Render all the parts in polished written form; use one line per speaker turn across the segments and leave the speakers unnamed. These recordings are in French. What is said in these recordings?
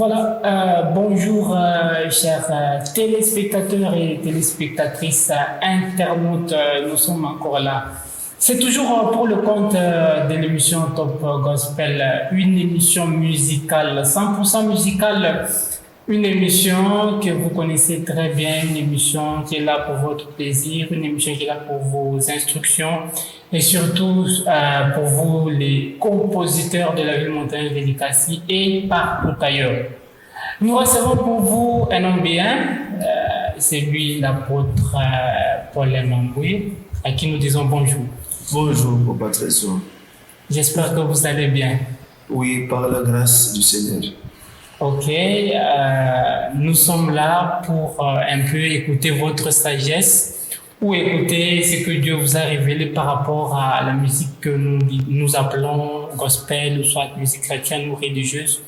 Voilà, bonjour chers téléspectateurs et téléspectatrices, internautes, nous sommes encore là. C'est toujours pour le compte de l'émission Top Gospel, une émission musicale, 100% musicale, une émission que vous connaissez très bien, une émission qui est là pour votre plaisir, une émission qui est là pour vos instructions et surtout pour vous les compositeurs de la ville montagne de Likasi et partout ailleurs. Nous recevons pour vous un homme bien, c'est lui l'apôtre Paul Mamboué, à qui nous disons bonjour.
Bonjour, Papa Trésor.
J'espère que vous allez bien.
Oui, par la grâce du Seigneur.
Ok, nous sommes là pour un peu écouter votre sagesse ou écouter ce que Dieu vous a révélé par rapport à la musique que nous appelons gospel, ou soit musique chrétienne ou religieuse,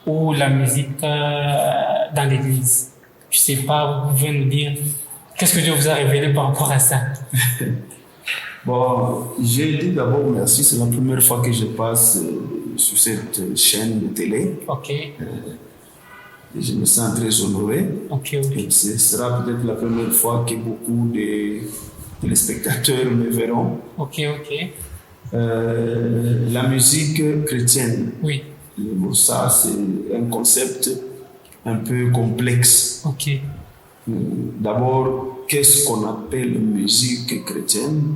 ou la musique dans l'église. Je ne sais pas, vous pouvez nous dire qu'est-ce que Dieu vous a révélé par rapport à ça.
Bon, j'ai dit d'abord merci, c'est la première fois que je passe sur cette chaîne de télé.
Ok.
Je me sens très honoré.
Ok.
Et ce sera peut-être la première fois que beaucoup de téléspectateurs me verront.
Ok.
La musique chrétienne.
Oui.
Bon, ça, c'est un concept un peu complexe.
Ok.
D'abord, qu'est-ce qu'on appelle musique chrétienne?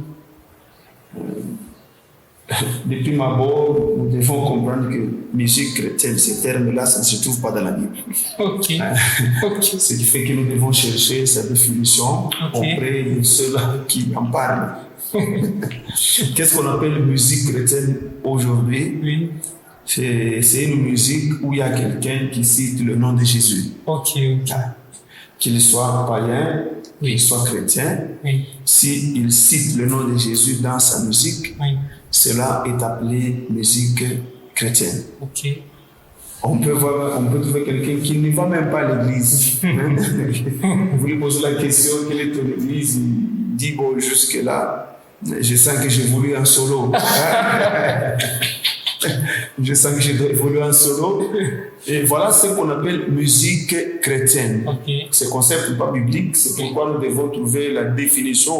Depuis ma abord, nous devons comprendre que musique chrétienne, ces termes-là, ça ne se trouve pas dans la Bible.
Ok.
Ce qui fait que nous devons chercher sa définition auprès de ceux-là qui en parlent. Qu'est-ce qu'on appelle musique chrétienne aujourd'hui?
Oui.
C'est une musique où il y a quelqu'un qui cite le nom de Jésus.
Ok.
Qu'il soit païen,
oui,
qu'il soit chrétien,
oui,
s'il cite le nom de Jésus dans sa musique,
oui,
cela est appelé musique chrétienne.
Ok.
On peut trouver quelqu'un qui ne va même pas à l'église. Vous lui posez la question, quelle est ton église? Il dit, bon, jusque-là, je sens que j'ai voulu en solo. Je sens que j'ai évolué en solo. Et voilà ce qu'on appelle musique chrétienne.
Okay.
Ce concept n'est pas biblique, c'est pourquoi nous devons trouver la définition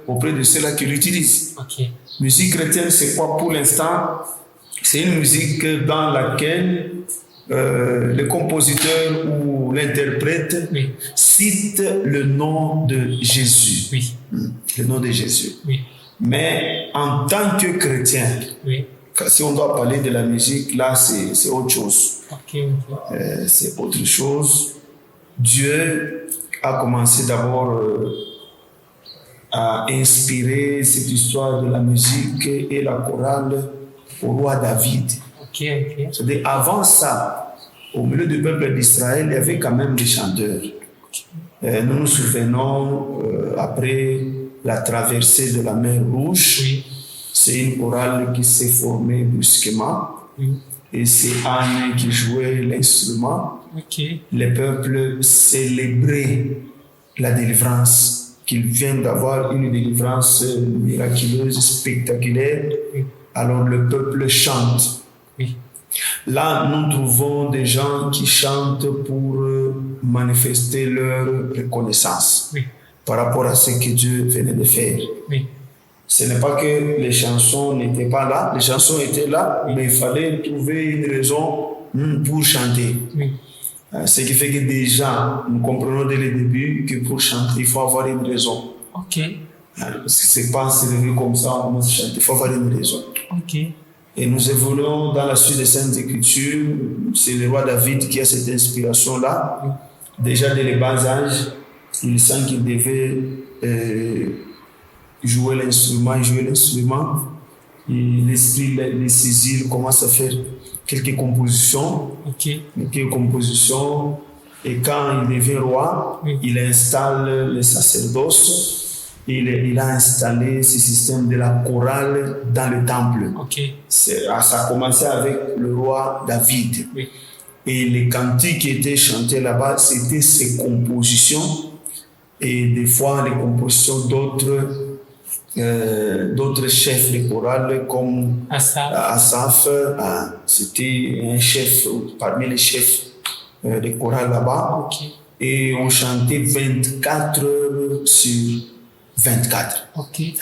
auprès de ceux-là qui l'utilisent.
Okay.
Musique chrétienne, c'est quoi pour l'instant? C'est une musique dans laquelle le compositeur ou l'interprète cite le nom de Jésus.
Oui.
Le nom de Jésus.
Oui.
Mais en tant que chrétien, si on doit parler de la musique, là, c'est autre chose. C'est autre chose. Dieu a commencé d'abord à inspirer cette histoire de la musique et la chorale au roi David. C'est-à-dire, avant ça, au milieu du peuple d'Israël, il y avait quand même des chanteurs. Nous nous souvenons, après la traversée de la mer Rouge, c'est une chorale qui s'est formée brusquement. Et c'est Anne qui jouait l'instrument. Le peuple célébrait la délivrance, qu'il vient d'avoir une délivrance miraculeuse, spectaculaire. Alors le peuple chante. Là, nous trouvons des gens qui chantent pour manifester leur reconnaissance par rapport à ce que Dieu venait de faire. Ce n'est pas que les chansons n'étaient pas là, les chansons étaient là, mais il fallait trouver une raison pour chanter. Ce qui fait que déjà, nous comprenons dès le début que pour chanter, il faut avoir une raison. Parce que c'est pas se lever comme ça, on commence à chanter, il faut avoir une raison. Et nous évoluons dans la suite des Saintes Écritures, c'est le roi David qui a cette inspiration-là. Déjà dès le bas âge, il sent qu'il devait jouer l'instrument. Et l'esprit le saisit, il commence à faire quelques compositions. Et quand il devient roi, il installe le sacerdoce. Il a installé ce système de la chorale dans le temple. Ça a commencé avec le roi David. Et les cantiques qui étaient chantés là-bas, c'était ses compositions. Et des fois, les compositions d'autres chefs de chorale comme Asaph. C'était un chef parmi les chefs des chorales là-bas.
Okay.
Et on chantait 24 heures sur 24.
Okay.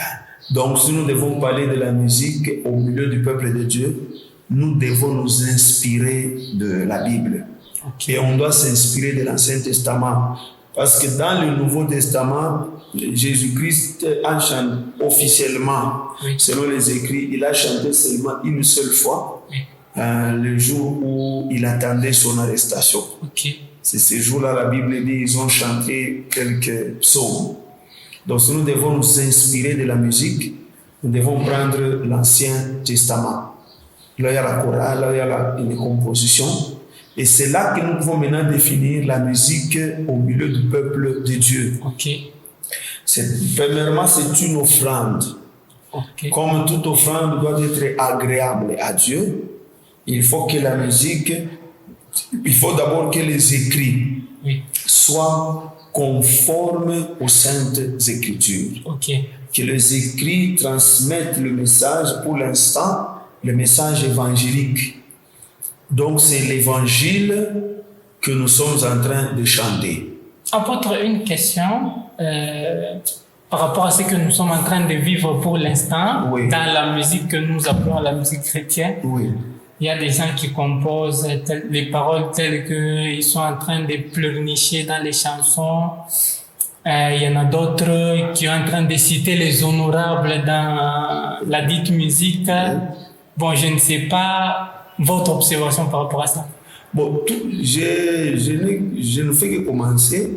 Donc, si nous devons parler de la musique au milieu du peuple de Dieu, nous devons nous inspirer de la Bible.
Okay.
Et on doit s'inspirer de l'Ancien Testament. Parce que dans le Nouveau Testament, Jésus-Christ a chanté officiellement, oui, selon les écrits, il a chanté seulement une seule fois, oui, le jour où il attendait son arrestation.
Okay.
C'est ce jour-là, la Bible dit, ils ont chanté quelques psaumes. Donc, si nous devons nous inspirer de la musique, nous devons prendre l'Ancien Testament. Là, il y a la chorale, là, il y a les compositions. Et c'est là que nous pouvons maintenant définir la musique au milieu du peuple de Dieu.
Okay.
Premièrement, c'est une offrande.
Okay.
Comme toute offrande doit être agréable à Dieu, il faut que la musique, il faut d'abord que les écrits, oui, soient conformes aux Saintes Écritures.
Okay.
Que les écrits transmettent le message, pour l'instant, le message évangélique. Donc, c'est l'évangile que nous sommes en train de chanter.
Apôtre, une question par rapport à ce que nous sommes en train de vivre pour l'instant, oui, dans la musique que nous appelons la musique chrétienne.
Oui.
Il y a des gens qui composent les paroles telles qu'ils sont en train de pleurnicher dans les chansons. Il y en a d'autres qui sont en train de citer les honorables dans la dite musique. Bon, je ne sais pas votre observation par rapport à ça.
Bon, je ne fais que commencer.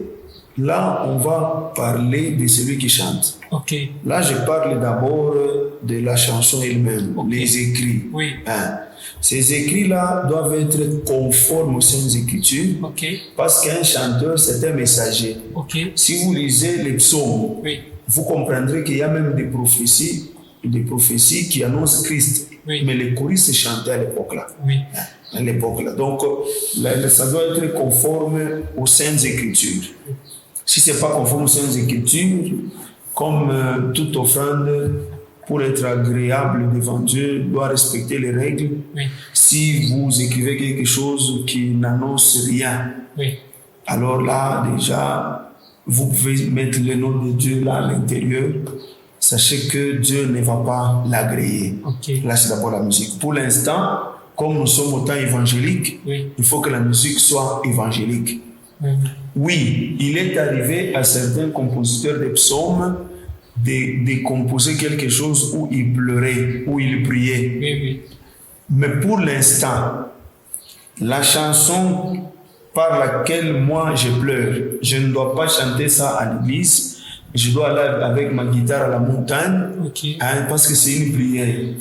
Là, on va parler de celui qui chante.
Okay.
Là, je parle d'abord de la chanson elle-même, okay, les écrits.
Oui.
Ces écrits-là doivent être conformes aux Saintes Écritures,
okay, parce
qu'un chanteur, c'est un messager.
Okay.
Si vous lisez les psaumes, oui, vous comprendrez qu'il y a même des prophéties qui annoncent Christ. Oui. Mais les choristes chantaient à l'époque-là.
Oui.
À l'époque-là. Donc, ça doit être conforme aux Saintes Écritures. Oui. Si ce n'est pas conforme aux Saintes Écritures, comme toute offrande, pour être agréable devant Dieu, doit respecter les règles. Oui. Si vous écrivez quelque chose qui n'annonce rien, oui, alors là, déjà, vous pouvez mettre le nom de Dieu là à l'intérieur. Sachez que Dieu ne va pas l'agréer. Okay. Là, c'est d'abord la musique. Pour l'instant, comme nous sommes au temps évangélique, oui, il faut que la musique soit évangélique. Oui, il est arrivé à certains compositeurs de psaumes de composer quelque chose où il pleurait, où il priait.
Oui, oui.
Mais pour l'instant, la chanson par laquelle moi je pleure, je ne dois pas chanter ça à l'église. Je dois aller avec ma guitare à la montagne, okay, parce que c'est une prière.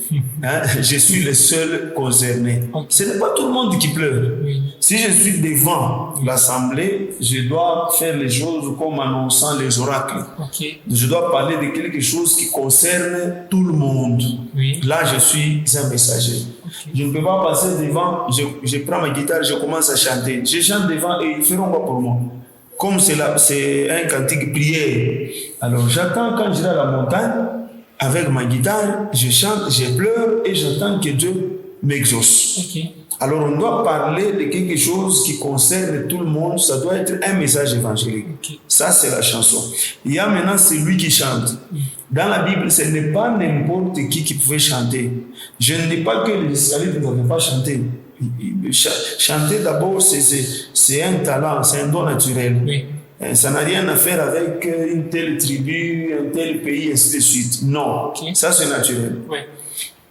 Je suis le seul concerné. Okay. Ce n'est pas tout le monde qui pleure. Oui. Si je suis devant l'assemblée, je dois faire les choses comme annonçant les oracles. Okay. Je dois parler de quelque chose qui concerne tout le monde. Oui. Là, je suis un messager. Okay. Je ne peux pas passer devant, je prends ma guitare, je commence à chanter. Je chante devant et ils feront quoi pour moi? Comme c'est un cantique prière. Alors j'attends quand j'irai à la montagne, avec ma guitare, je chante, je pleure et j'attends que Dieu m'exauce. Okay. Alors on doit parler de quelque chose qui concerne tout le monde, ça doit être un message évangélique. Okay. Ça c'est la chanson. Il y a maintenant celui qui chante. Dans la Bible, ce n'est pas n'importe qui pouvait chanter. Je ne dis pas que les Israélites ne devaient pas chanter. Chanter d'abord, c'est un talent, c'est un don naturel. Oui. Ça n'a rien à faire avec une telle tribu, un tel pays, ainsi de suite. Non, okay, ça c'est naturel. Oui.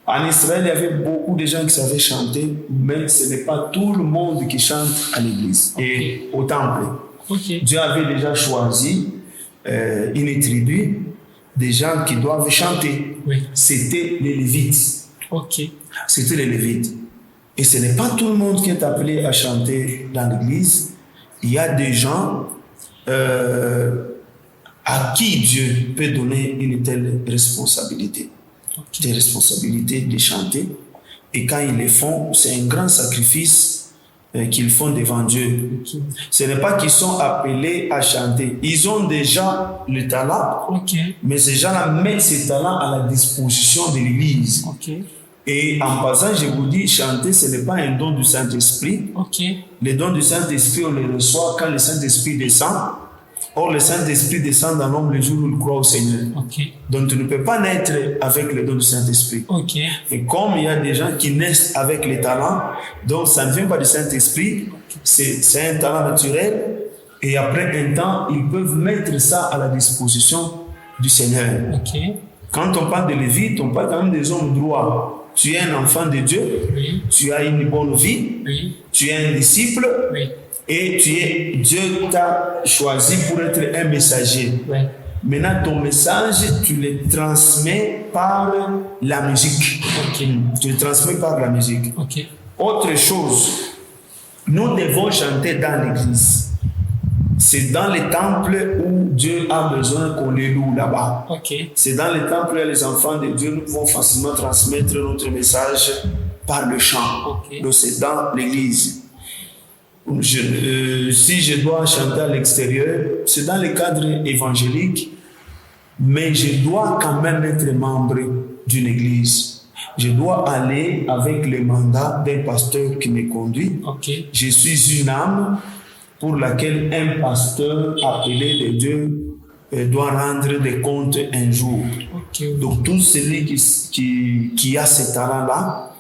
En Israël, il y avait beaucoup de gens qui savaient chanter, mais ce n'est pas tout le monde qui chante à l'église, okay, et au temple. Okay. Dieu avait déjà choisi une tribu, des gens qui doivent chanter. Oui. C'était les Lévites. Okay. C'était les Lévites. Et ce n'est pas tout le monde qui est appelé à chanter dans l'église. Il y a des gens à qui Dieu peut donner une telle responsabilité. Okay. Des responsabilités de chanter. Et quand ils le font, c'est un grand sacrifice qu'ils font devant Dieu. Okay. Ce n'est pas qu'ils sont appelés à chanter. Ils ont déjà le talent, okay, mais ces gens-là mettent ces talents à la disposition de l'église. Okay. Et en passant, je vous dis, chanter, ce n'est pas un don du Saint-Esprit. Les dons du Saint-Esprit, on les reçoit quand le Saint-Esprit descend. Or, le Saint-Esprit descend dans l'homme le jour où il croit au Seigneur. Donc, tu ne peux pas naître avec les dons du Saint-Esprit. Et comme il y a des gens qui naissent avec les talents, donc ça ne vient pas du Saint-Esprit, c'est un talent naturel. Et après un temps, ils peuvent mettre ça à la disposition du Seigneur. Quand on parle de Lévite, on parle quand même des hommes droits. Tu es un enfant de Dieu, tu as une bonne vie, tu es un disciple, et Dieu t'a choisi pour être un messager. Maintenant, ton message, tu le transmets par la musique. Tu le transmets par la musique. Autre chose, nous devons chanter dans l'église. C'est dans les temples où Dieu a besoin qu'on les loue là-bas. C'est dans les temples où les enfants de Dieu, nous pouvons facilement transmettre notre message par le chant. Donc c'est dans l'église. Si je dois chanter à l'extérieur, c'est dans le cadre évangélique, mais je dois quand même être membre d'une église. Je dois aller avec le mandat d'un pasteur qui me conduit. Je suis une âme pour laquelle un pasteur appelé de Dieu doit rendre des comptes un jour. Donc tout celui qui a ce talent-là,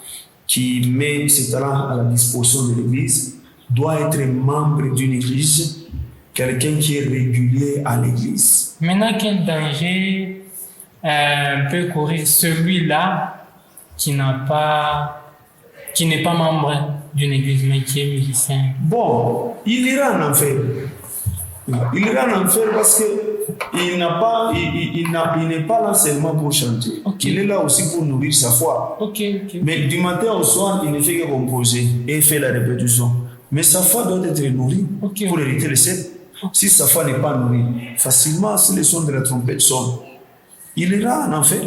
qui met ce talent à la disposition de l'église, doit être membre d'une église, quelqu'un qui est régulier à l'église.
Maintenant, quel danger peut courir celui-là qui n'est pas membre d'une église, mais qui est musicien?
Bon, il ira en enfer. Il ira en enfer parce qu'il n'est pas là seulement pour chanter. Il est là aussi pour nourrir sa foi. Mais du matin au soir, il ne fait que composer et faire la répétition. Mais sa foi doit être nourrie pour hériter le ciel. Si sa foi n'est pas nourrie, facilement, si les sons de la trompette sonnent, il ira en enfer.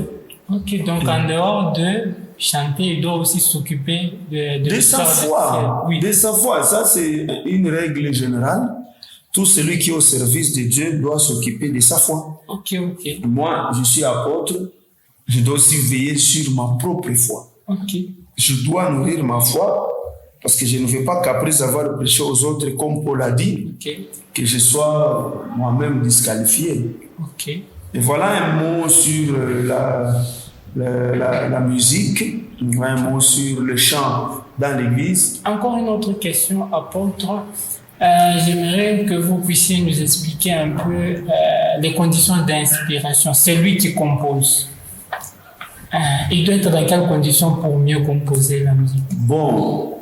Donc en dehors de chanter, il doit aussi s'occuper de
sa foi. De sa foi. Ça, c'est une règle générale. Tout celui qui est au service de Dieu doit s'occuper de sa foi. Moi, je suis apôtre. Je dois aussi veiller sur ma propre foi. Je dois nourrir ma foi. Parce que je ne veux pas qu'après avoir prêché aux autres, comme Paul a dit, que je sois moi-même disqualifié. Et voilà un mot sur la musique, un mot sur le chant dans l'église.
Encore une autre question, apôtre. J'aimerais que vous puissiez nous expliquer un peu les conditions d'inspiration. C'est lui qui compose. Il doit être dans quelles conditions pour mieux composer la musique?
Bon.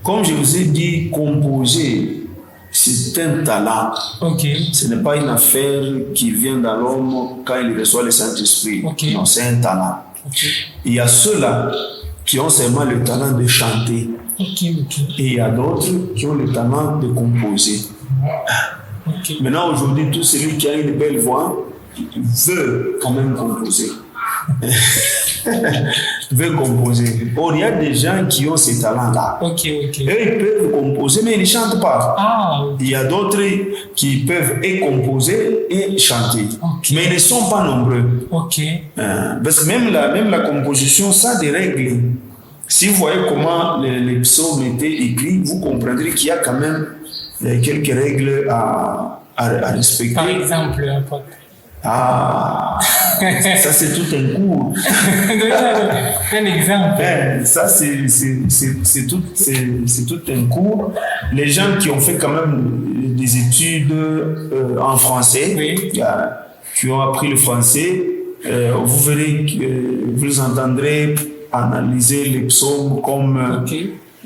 Comme je vous ai dit, composer, c'est un talent. Ce n'est pas une affaire qui vient dans l'homme quand il reçoit le Saint-Esprit. Non, c'est un talent. Il y a ceux-là qui ont seulement le talent de chanter. Et il y a d'autres qui ont le talent de composer. Maintenant, aujourd'hui, tout celui qui a une belle voix veut quand même composer. Veut composer. Or, il y a des gens qui ont ces talents-là. Eux, ils peuvent composer, mais ils ne chantent pas. Il y a d'autres qui peuvent et composer et chanter. Mais ils ne sont pas nombreux. Parce que même la composition, ça a des règles. Si vous voyez comment les psaumes étaient écrits, vous comprendrez qu'il y a quand même quelques règles à respecter.
Par exemple,
ça c'est tout un cours.
Un exemple.
Ça c'est tout un cours. Les gens qui ont fait quand même des études en français, qui ont appris le français, vous verrez, vous entendrez analyser les psaumes comme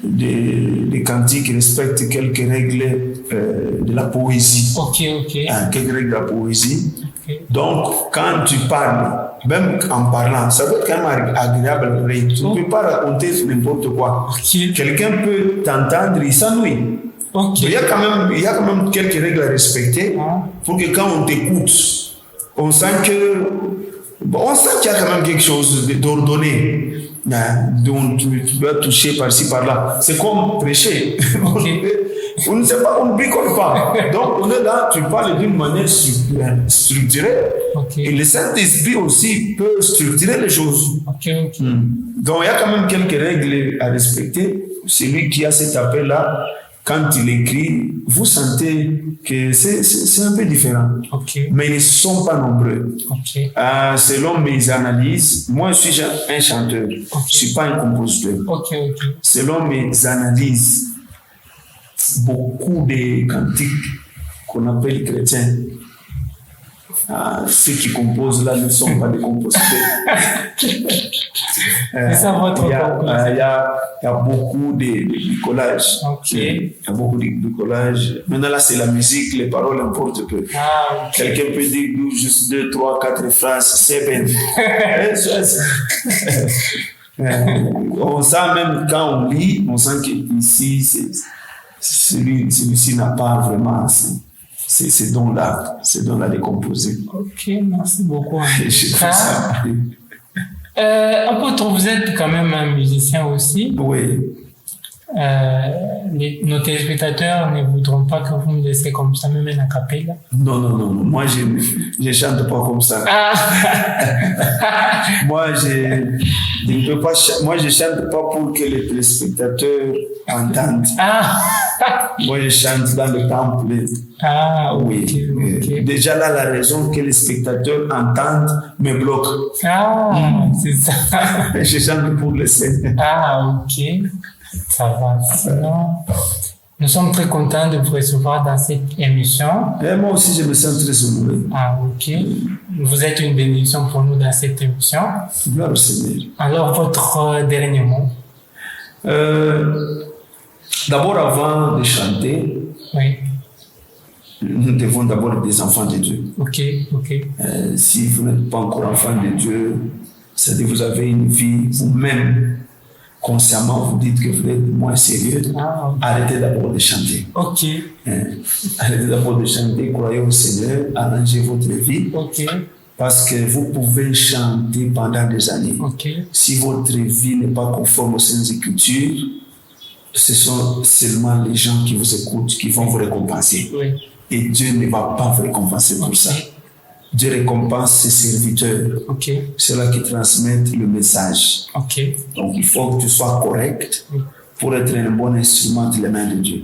des cantiques qui respectent quelques règles de la poésie. Quelques règles de la poésie. Donc, quand tu parles, même en parlant, ça doit être quand même agréable. Tu ne peux pas raconter n'importe quoi. Quelqu'un peut t'entendre, il s'ennuie. Il y a quand même quelques règles à respecter pour que quand on t'écoute, on sent qu'il y a quand même quelque chose d'ordonné. Donc tu dois toucher par-ci par-là. C'est comme prêcher. On ne sait pas, on ne bricole pas. Donc, on est là, tu parles d'une manière structurée. Et le Saint-Esprit aussi peut structurer les choses. Donc, il y a quand même quelques règles à respecter. Celui qui a cet appel-là, quand il écrit, vous sentez que c'est un peu différent. Mais ils ne sont pas nombreux. Selon mes analyses, moi je suis un chanteur, je ne suis pas un compositeur. Selon mes analyses, beaucoup de cantiques qu'on appelle chrétiens, ceux qui composent là ne sont pas des compositeurs.
C'est ça votre conclusion.
Il y a beaucoup de bricolage. Il y a beaucoup de bricolage. Maintenant là, c'est la musique, les paroles importent peu. Quelqu'un peut dire juste 2, 3, 4 phrases, c'est bien. On sent même quand on lit, on sent qu'ici, celui-ci n'a pas vraiment ces dons-là de composer.
Merci beaucoup. Apôtre, vous êtes quand même un musicien aussi.
Oui.
Nos téléspectateurs ne voudront pas que vous me laissiez comme ça, même en capella.
Non. Moi, je ne chante pas comme ça. Moi, je chante pas pour que les téléspectateurs entendent. Moi, je chante dans le temple. Oui. Déjà là, la raison que les spectateurs entendent me bloque.
C'est ça.
Je chante pour le Seigneur.
Ça va. Sinon, nous sommes très contents de vous recevoir dans cette émission.
Et moi aussi, je me sens très honoré.
Vous êtes une bénédiction pour nous dans cette émission.
Gloire au Seigneur.
Alors, votre dernier mot?
D'abord, avant de chanter, nous devons d'abord être des enfants de Dieu. Si vous n'êtes pas encore enfant de Dieu, c'est-à-dire que vous avez une vie, vous-même, consciemment, vous dites que vous êtes moins sérieux, arrêtez d'abord de chanter. Arrêtez d'abord de chanter, croyez au Seigneur, arrangez votre vie. Parce que vous pouvez chanter pendant des années. Si votre vie n'est pas conforme aux Saintes Écritures, ce sont seulement les gens qui vous écoutent qui vont vous récompenser. Et Dieu ne va pas vous récompenser pour ça. Dieu récompense ses serviteurs, ceux-là qui transmettent le message. Donc il faut que tu sois correct pour être un bon instrument de la main de Dieu.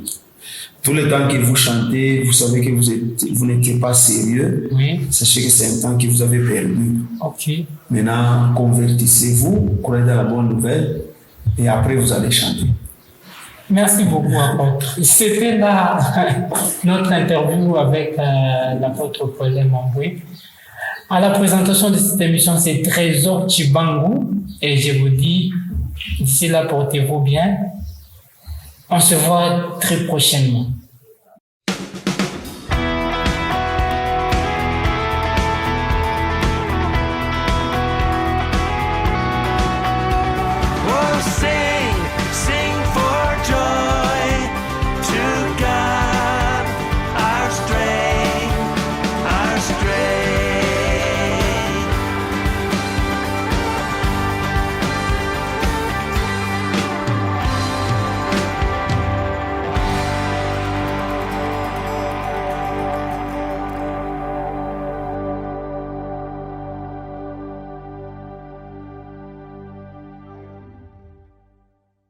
Tout le temps que vous chantez, vous savez que vous n'étiez pas sérieux. Sachez que c'est un temps que vous avez perdu. Maintenant, convertissez-vous, croyez dans la bonne nouvelle et après vous allez chanter.
Merci beaucoup, apôtre. C'était là notre interview avec l'apôtre Paul Mamboué. À la présentation de cette émission, c'est Trésor Chibangu. Et je vous dis, d'ici là, portez-vous bien. On se voit très prochainement.